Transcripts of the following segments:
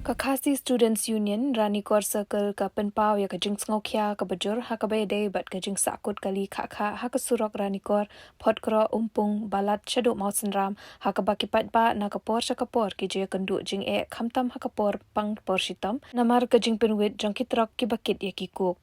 Kakasi Students Union Rani Kor Circle ka penpau ya kajing sngokia ka bajur ha ka bayade bat kajing sakut kali kha ha ka surok Rani Kor podkro umpung balat chadu mausen ram ha ka bakipat ba na ka por sakapor ki je kandu jing khamtam ha ka por pang por shitam namar kajing penwit jangkitrak ki bakit ya ki kuk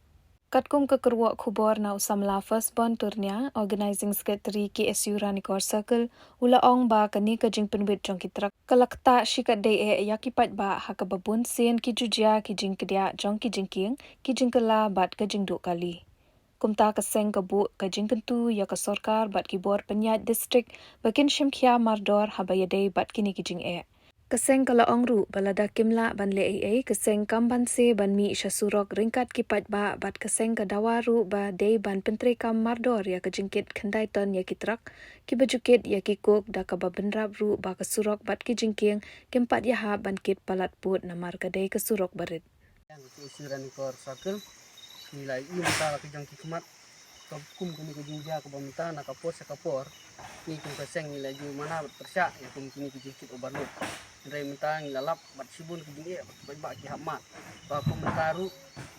Katkum kekerwa kubor na usamla first born turnya organizing secretary KSU Rani Kor Circle ula ong ba kani kajing penwit jong kitrak kalakta shikat de yakipat ba hakababun sen ki jujia ki jing kedia jong ki jingking ki jingkela bat kajing duk kali kumta kaseng kabu kajing kentu ya ka sorkar bat ki bor penyat district bakin shimkhia mardor habayade bat kini ki jing Keseng kala ongru balada kimla ban le keseng kamban se ban mi surok ringkat kipat ba bat keseng ka dawaru ba dei ban pentre kam mardor ya kejingkit khandai ton ya kitrak ki bajukit ya kikuk da ka babenrap ru ba ka surok bat ki jingking kempat ya ha ban kit palat put namar ka dei ka surok barit yang Rani Kor Circle nilai ini mata ke jang kikmat kum kini ke jinja ke bamta na kapor sakapor ni kum keseng nilai ju mana persyak ya kum kini ke jikit obarlut Ndrai mentang lalap bat sibun ke jinge bat ki hamat ba kum mentaru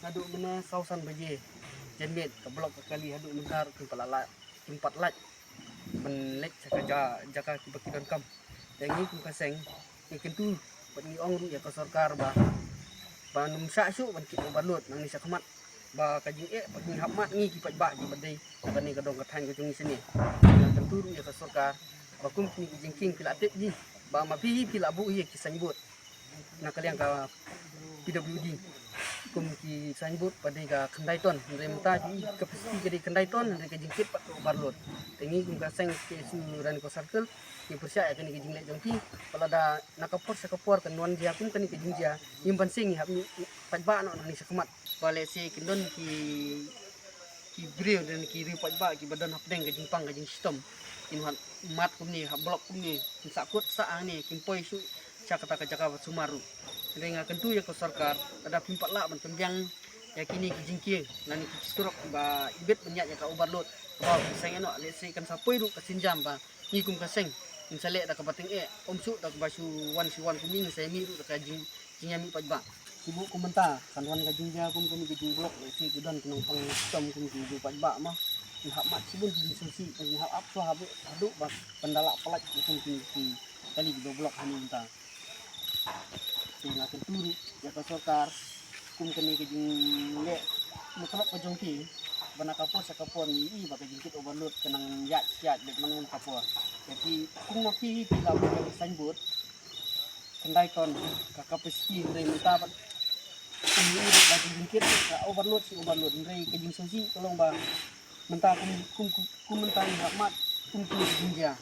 ngadu mena sausan beje jenbet ke blok kali hadu mentar tempat lat menlek sakaja jaka ki bakidan kam yang ni kum keseng ni kentu bat ni ong ru ya ke sarkar ba num syu ban ki obarlut nang ni sakmat ba kajing bat ni hamat ni ki pat ba ji badai bani kadong kathan ke jung sini tentu ya ke sarkar ba kum ni jingking pilatik ji ba mapi pila bu ye ki sanbut na kalian ka PWD kum ki sanbut pada ka kendai ton remta ji kapasiti jadi kendai ton dari ka jingkit pat barlot tengi kum ka sang ke su Rani Kor Circle ki persya kan ki jingle jongki kalau ada nakapor sakapor kan non dia kum kan ki jingja yimpan sing hab ni pat ba no ni sakmat wale se kindon ki brio dan ki ri pat ba ki badan hapdeng ka jingpang ka jing sistem inhat mat kum ni blok kum ni sakut sa ni kimpoi su cakata ka jaka sumaru renga kentu ya ke sarkar ada pimpat la ban penjang ya kini ki jingkie nani ki surok ba ibet menyat ya ka obarlot ba seng eno le se kan sapoi ru ka sinjam ba ni kum ka seng in sale da ka bating om su da ka basu wan si wan kuming se mi ru da ka jingyami pat ba ibu komentar kan wan ka jingja kum kini ki jing blok le se kudan kunong pang tom kum ki du pat ba mah hak mat sibun di susi bagi hak apa hadu bak pendalak pelak kum ki kali di blok ani minta tinggal turu ya ka sarkar kum kene ke jing le mutlak ko jongki bana kapor sakapor ni ba ka jingkit obarlut kenang yat dek mangun kapor jadi kum mapi pila bu sanbut kendai ton ka kapasiti re minta ba kum ni ba jingkit ka obarlut si obarlut re ke jing susi tolong ba mentah kum mentah hak kum jinja